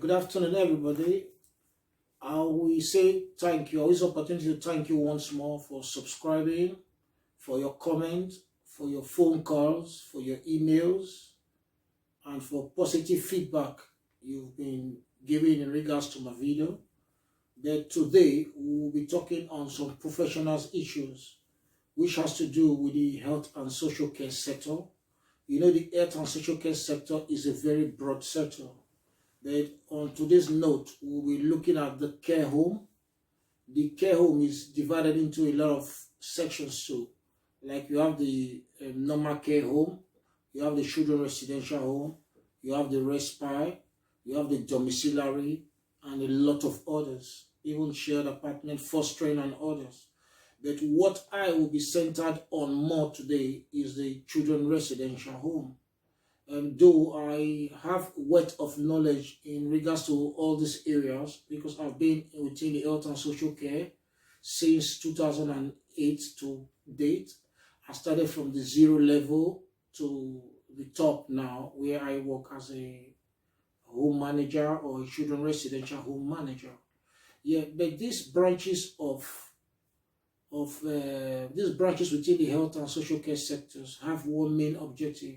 Good afternoon, everybody. I will say thank you. I always opportunity to thank you once more for subscribing, for your comments, for your phone calls, for your emails, and for positive feedback you've been giving in regards to my video. But today we will be talking on some professionals issues which has to do with the health and social care sector. You know, the health and social care sector is a very broad sector. But on today's note, we'll be looking at the care home. The care home is divided into a lot of sections too. Like you have the normal care home, you have the children residential home, you have the respite, you have the domiciliary, and a lot of others, even shared apartment, fostering and others. But what I will be centered on more today is the children residential home. Though I have wealth of knowledge in regards to all these areas because I've been within the health and social care since 2008 to date. I started from the zero level to the top now, where I work as a home manager or a children residential home manager. Yeah, but these branches these branches within the health and social care sectors have one main objective.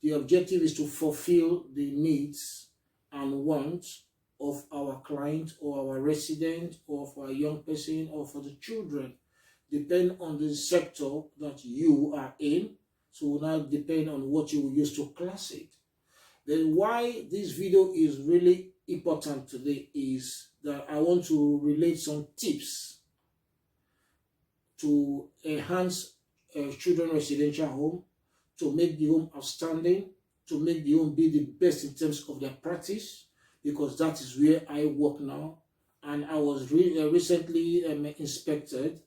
The objective is to fulfill the needs and wants of our client or our resident or for a young person or for the children, depend on the sector that you are in. So now depend on what you will use to class it. Then why this video is really important today is that I want to relate some tips to enhance a children residential home, to make the home outstanding, to make the home be the best in terms of their practice, because that is where I work now. And I was recently inspected,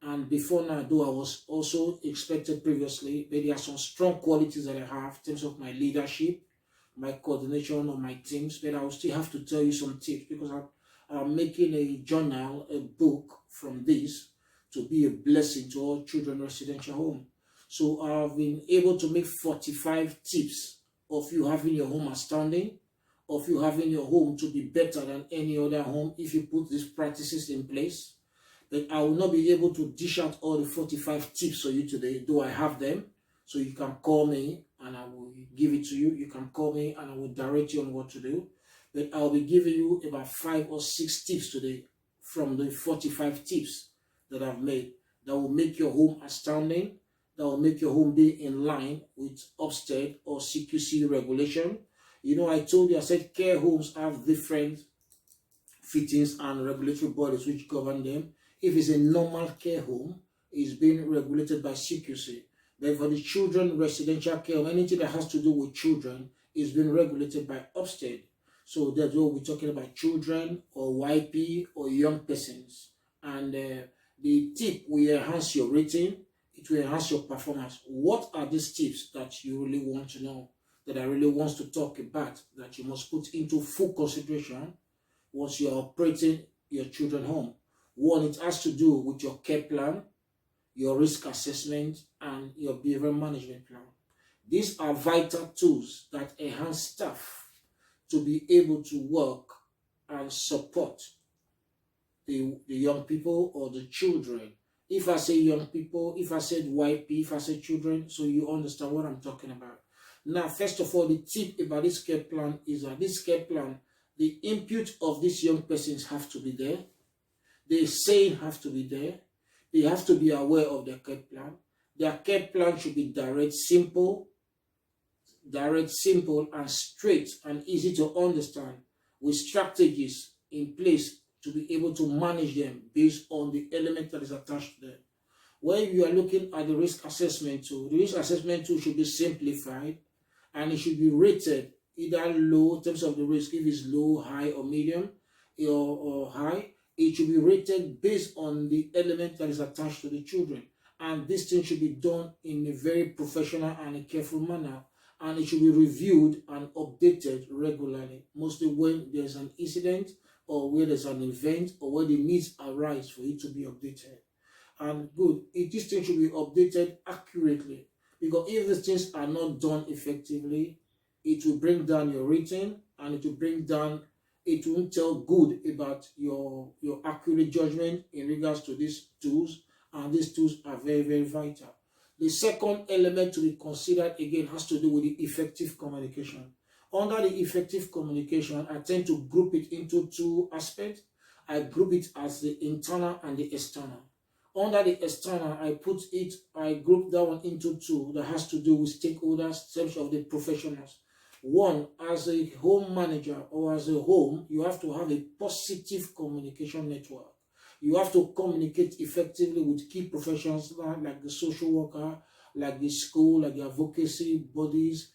and before now, though I was also inspected previously, but there are some strong qualities that I have in terms of my leadership, my coordination on my teams, but I will still have to tell you some tips because I'm making a journal, a book from this to be a blessing to all children residential home. So I've been able to make 45 tips of you having your home outstanding, of you having your home to be better than any other home if you put these practices in place. But I will not be able to dish out all the 45 tips for you today, though I have them. So you can call me and I will give it to you. You can call me and I will direct you on what to do. But I'll be giving you about 5 or 6 tips today from the 45 tips that I've made that will make your home outstanding, that will make your home be in line with Ofsted or CQC regulation. You know, I told you, I said care homes have different fittings and regulatory bodies which govern them. If it's a normal care home, it's being regulated by CQC. But for the children residential care home, anything that has to do with children is being regulated by Ofsted. So that's what we're talking about, children or YP or young persons. And the tip will enhance your rating. It will enhance your performance. What are these tips that you really want to know, that I really want to talk about, that you must put into full consideration once you're operating your children home? One, it has to do with your care plan, your risk assessment, and your behavior management plan. These are vital tools that enhance staff to be able to work and support the young people or the children. If I say young people, if I said YP, if I say children, so you understand what I'm talking about. Now, first of all, the tip about this care plan is that this care plan, the input of these young persons have to be there. The saying have to be there. They have to be aware of their care plan. Their care plan should be direct, simple, and straight and easy to understand, with strategies in place to be able to manage them based on the element that is attached to them. When you are looking at the risk assessment tool, the risk assessment tool should be simplified and it should be rated either low in terms of the risk, if it's low, high, or medium, or high. It should be rated based on the element that is attached to the children. And this thing should be done in a very professional and a careful manner. And it should be reviewed and updated regularly, mostly when there's an incident or where there's an event or where the needs arise for it to be updated. And good, this thing should be updated accurately, because if these things are not done effectively, it will bring down your rating and it will bring down it won't tell good about your accurate judgment in regards to these tools, and these tools are very, very vital. The second element to be considered again has to do with the effective communication. Under the effective communication, I tend to group it into two aspects. I group it as the internal and the external. Under the external, I group that one into two that has to do with stakeholders, terms of the professionals. One, as a home manager or as a home, you have to have a positive communication network. You have to communicate effectively with key professionals like the social worker, like the school, like the advocacy bodies,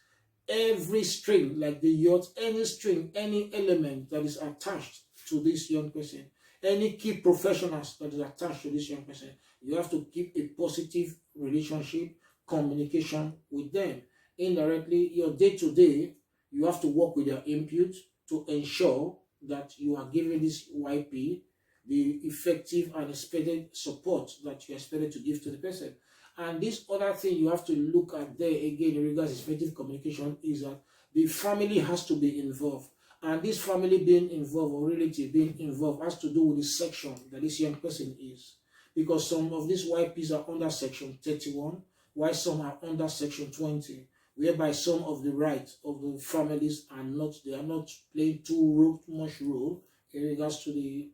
every string, like the yacht, any string, any element that is attached to this young person, any key professionals that is attached to this young person, you have to keep a positive relationship, communication with them. Indirectly, your day-to-day, you have to work with their input to ensure that you are giving this YP the effective and expected support that you expected to give to the person. And this other thing you have to look at there again in regards to effective communication is that the family has to be involved. And this family being involved or relative being involved has to do with the section that this young person is. Because some of these YPs are under section 31, while some are under section 20, whereby some of the rights of the families are not playing too much role in regards to the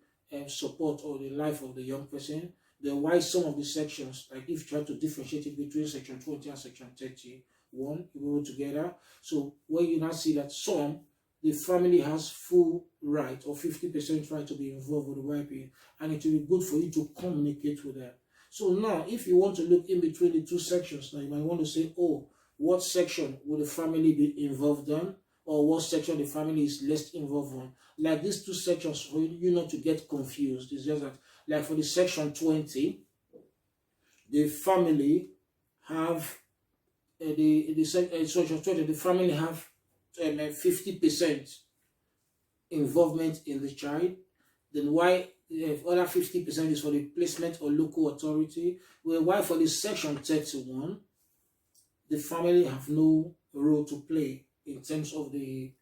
support or the life of the young person. Then why some of the sections, like if you try to differentiate it between section 20 and section 31, you go together. So when you now see that the family has full right or 50% right to be involved with the YP, and it will be good for you to communicate with them. So now, if you want to look in between the two sections, now you might want to say, oh, what section will the family be involved in? Or what section the family is less involved on. Like these two sections, for you not to get confused. It's just that, like for the section 20, the family have section 20, the family have 50% involvement in the child. Then why other 50% is for the placement or local authority? Well, why for the section 31, the family have no role to play in terms of the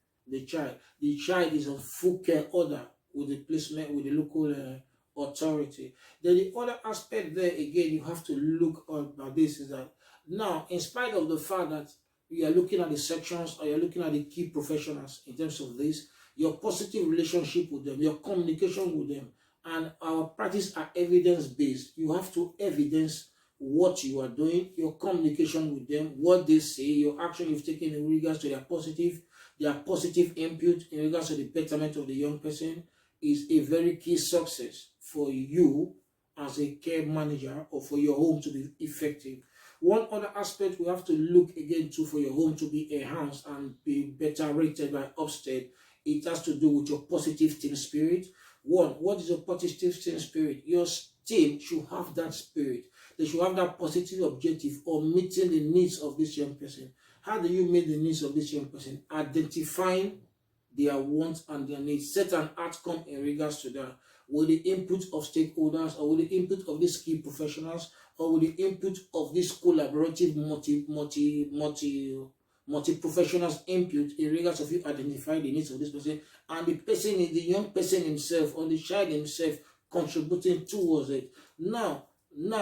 child. The child is on full care order with the placement with the local authority. Then the other aspect there again you have to look at this is that now, in spite of the fact that you are looking at the sections or you're looking at the key professionals in terms of this, your positive relationship with them, your communication with them, and our practice are evidence-based. You have to evidence what you are doing, your communication with them, what they say, your action you've taken in regards to their positive input in regards to the betterment of the young person is a very key success for you as a care manager or for your home to be effective. One other aspect we have to look again to for your home to be enhanced and be better rated by Ofsted, it has to do with your positive team spirit. One, what is your positive team spirit? Your team should have that spirit. They should have that positive objective of meeting the needs of this young person. How do you meet the needs of this young person? Identifying their wants and their needs. Set an outcome in regards to that. With the input of stakeholders or with the input of these key professionals or with the input of this collaborative multi-professionals input in regards of you identifying the needs of this person and the young person himself or the child himself contributing towards it. Now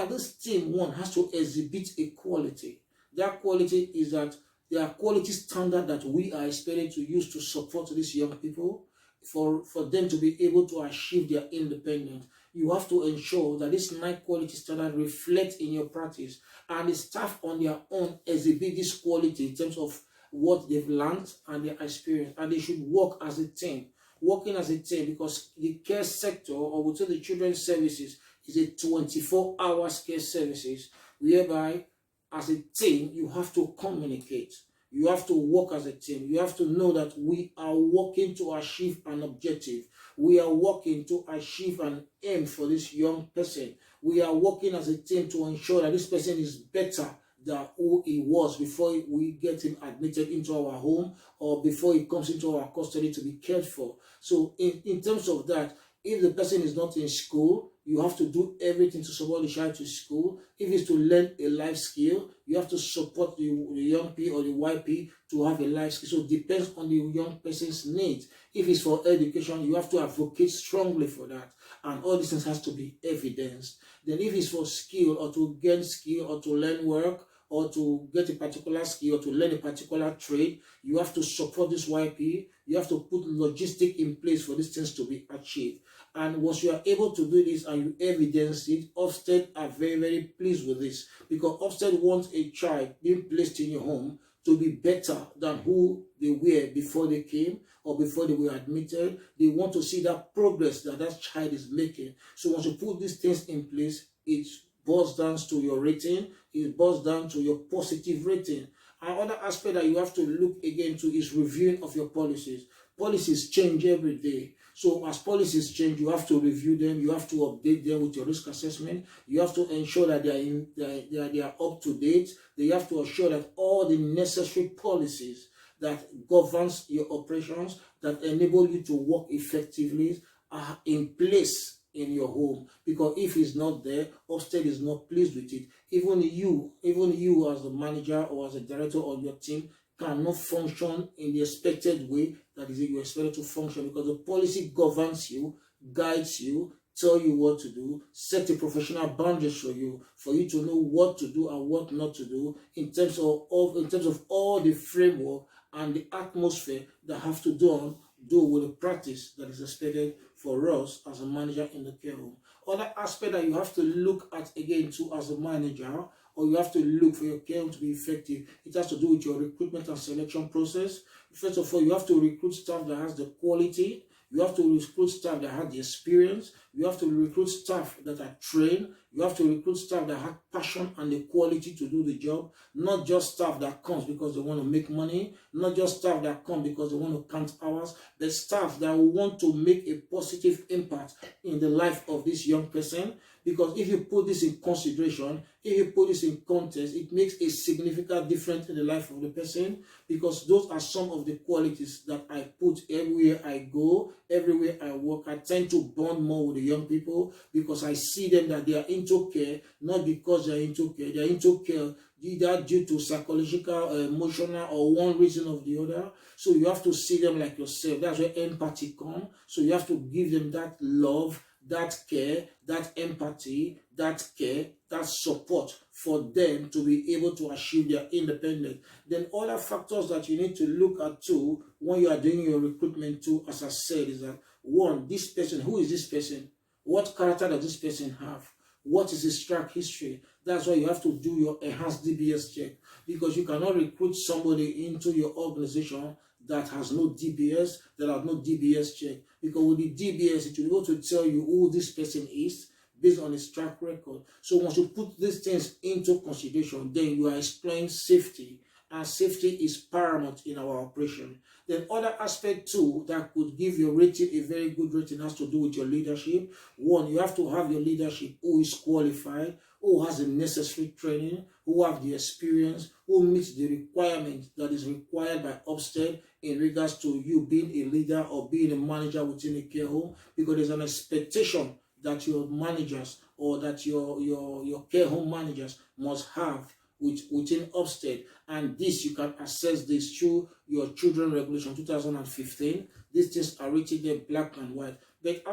this team one has to exhibit a quality. That quality is that there are quality standards that we are expected to use to support these young people for them to be able to achieve their independence. You have to ensure that this 9 quality standard reflects in your practice, and the staff on their own exhibit this quality in terms of what they've learned and their experience, and they should work as a team. Working as a team, because the care sector, or we say the children's services, is a 24-hour care services, whereby as a team you have to communicate. You have to work as a team. You have to know that we are working to achieve an objective. We are working to achieve an aim for this young person. We are working as a team to ensure that this person is better than who he was before we get him admitted into our home or before he comes into our custody to be cared for. So in terms of that, If the person is not in school, you have to do everything to support the child to school. If it's to learn a life skill, you have to support the young P or the YP to have a life skill. So it depends on the young person's needs. If it's for education, you have to advocate strongly for that. And all these things has to be evidenced. Then if it's for skill or to gain skill or to learn work, or to get a particular skill or to learn a particular trade, you have to support this YP. You have to put logistic in place for these things to be achieved. And once you are able to do this and you evidence it, Ofsted are very, very pleased with this, because Ofsted wants a child being placed in your home to be better than who they were before they came or before they were admitted. They want to see that progress that that child is making. So once you put these things in place, it boils down to your rating, it boils down to your positive rating. Another aspect that you have to look again to is reviewing of your policies. Policies change every day. So as policies change, you have to review them, you have to update them with your risk assessment, you have to ensure that they are up to date, you have to ensure that all the necessary policies that governs your operations, that enable you to work effectively, are in place in your home. Because if it's not there, Ofsted is not pleased with it. Even you as a manager or as a director on your team cannot function in the expected way that is you expected to function, because the policy governs you, guides you, tell you what to do, set the professional boundaries for you to know what to do and what not to do in terms of all the framework and the atmosphere that have to do with the practice that is expected for us as a manager in the care home. Other aspect that you have to look at again too as a manager, or you have to look for your care home to be effective, it has to do with your recruitment and selection process. First of all, you have to recruit staff that has the quality. You have to recruit staff that have the experience. You have to recruit staff that are trained. You have to recruit staff that have passion and the quality to do the job. Not just staff that comes because they want to make money. Not just staff that come because they want to count hours. But staff that want to make a positive impact in the life of this young person. Because if you put this in consideration, if you put this in context, it makes a significant difference in the life of the person. Because those are some of the qualities that I put everywhere I go, everywhere I work. I tend to bond more with the young people because I see them that they are into care, not because they are into care. They are into care either due to psychological, emotional, or one reason or the other. So you have to see them like yourself. That's where empathy comes. So you have to give them that love, that care, that empathy, that care, that support for them to be able to achieve their independence. Then other factors that you need to look at too when you are doing your recruitment too, as I said, is that one, this person, who is this person? What character does this person have? What is his track history? That's why you have to do your enhanced DBS check, because you cannot recruit somebody into your organization that has no DBS, that has no DBS check. Because with the DBS, it will be able to tell you who this person is based on his track record. So once you put these things into consideration, then you are exploring safety. And safety is paramount in our operation. Then other aspect too that could give your rating a very good rating has to do with your leadership. One, you have to have your leadership who is qualified, who has the necessary training, who have the experience, who meets the requirement that is required by Ofsted in regards to you being a leader or being a manager within a care home, because there's an expectation that your managers or that your care home managers must have within Ofsted. And this, you can access this through your children regulation 2015. These things are written there black and white. But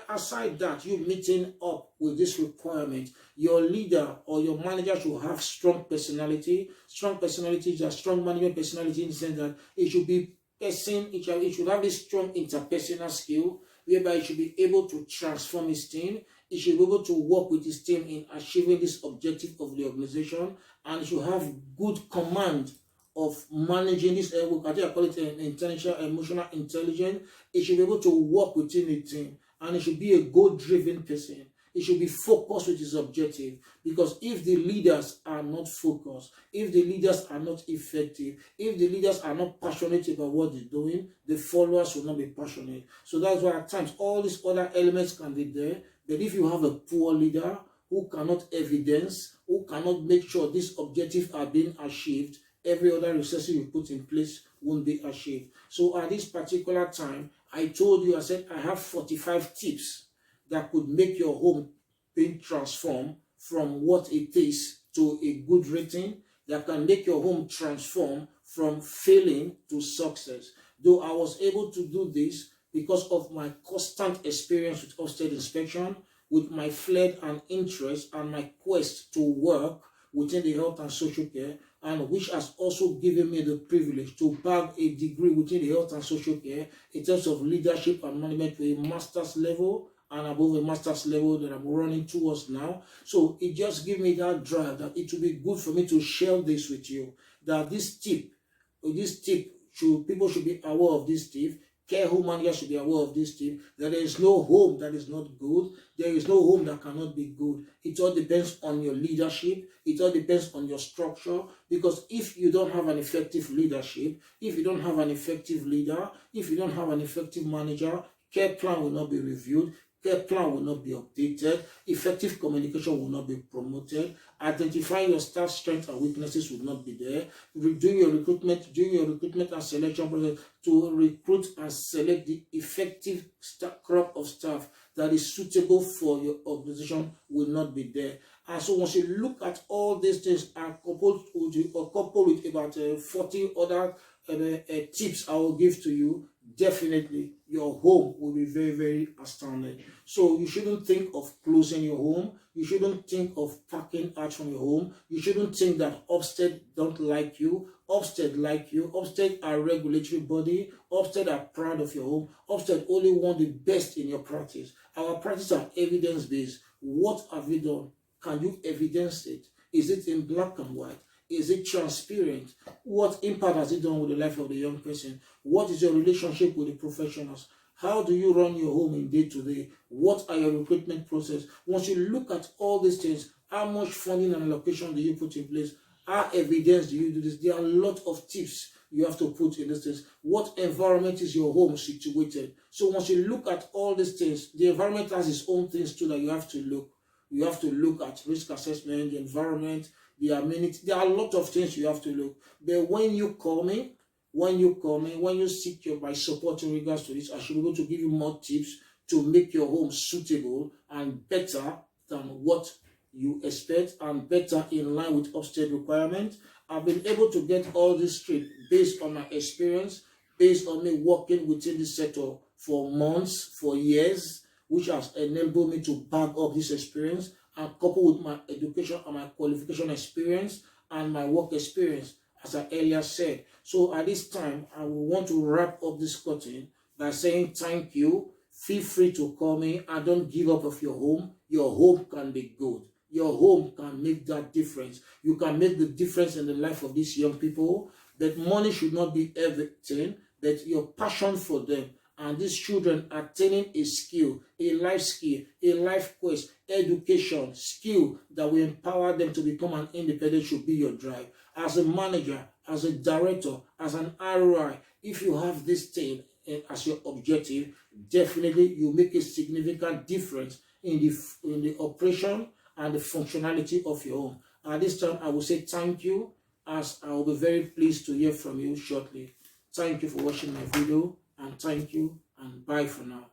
aside that, you meeting up with this requirement, your leader or your manager should have strong personality. Strong personality is a strong management personality in the sense that it should be it should have this strong interpersonal skill, whereby it should be able to transform his team. He should be able to work with his team in achieving this objective of the organization, and he should have good command of managing this. I think I call it intelligent, emotional intelligence. He should be able to work within the team, and he should be a goal-driven person. He should be focused with his objective, because if the leaders are not focused, if the leaders are not effective, if the leaders are not passionate about what they're doing, the followers will not be passionate. So that's why at times all these other elements can be there. But if you have a poor leader who cannot evidence, who cannot make sure these objectives are being achieved, every other resource you put in place won't be achieved. So at this particular time, I told you, I said, I have 45 tips that could make your home being transformed from what it is to a good rating, that can make your home transform from failing to success. Though I was able to do this because of my constant experience with upstate inspection, with my flair and interest and my quest to work within the health and social care, and which has also given me the privilege to bag a degree within the health and social care in terms of leadership and management to a master's level and above a master's level that I'm running towards now. So it just gives me that drive that it will be good for me to share this with you, that this tip, people should be aware of this tip. Care home managers should be aware of this tip, that there is no home that is not good. There is no home that cannot be good. It all depends on your leadership. It all depends on your structure. Because if you don't have an effective leadership, if you don't have an effective leader, if you don't have an effective manager, care plan will not be reviewed. Care plan will not be updated. Effective communication will not be promoted. Identifying your staff strengths and weaknesses will not be there. Doing your recruitment and selection process to recruit and select the effective crop of staff that is suitable for your organization will not be there. And so once you look at all these things and coupled with about 40 other tips I will give to you, definitely your home will be very, very astounding. So you shouldn't think of closing your home. You shouldn't think of packing out from your home. You shouldn't think that Ofsted don't like you. Ofsted like you. Ofsted are regulatory body. Ofsted are proud of your home. Ofsted only want the best in your practice. Our practice are evidence-based. What have you done? Can you evidence it? Is it in black and white? Is it transparent? What impact has it done with the life of the young person? What is your relationship with the professionals? How do you run your home in day-to-day? What are your recruitment process? Once you look at all these things, how much funding and allocation do you put in place? How evidence do you do this? There are a lot of tips you have to put in this things. What environment is your home situated? So once you look at all these things, the environment has its own things too that you have to look. You have to look at risk assessment, the environment, the amenity. There are a lot of things you have to look. But when you seek my support in regards to this, I should be able to give you more tips to make your home suitable and better than what you expect and better in line with upstate requirements. I've been able to get all this straight based on my experience, based on me working within this sector for months, for years, which has enabled me to back up this experience and coupled with my education and my qualification experience and my work experience, as I earlier said. So at this time, I will want to wrap up this curtain by saying thank you. Feel free to call me and don't give up of your home. Your home can be good. Your home can make that difference. You can make the difference in the life of these young people. That money should not be everything, that your passion for them and these children attaining a skill, a life quest, education, skill that will empower them to become an independent should be your drive. As a manager, as a director, as an ROI, if you have this thing as your objective, definitely you make a significant difference in the operation and the functionality of your home. At this time, I will say thank you, as I will be very pleased to hear from you shortly. Thank you for watching my video, and thank you, and bye for now.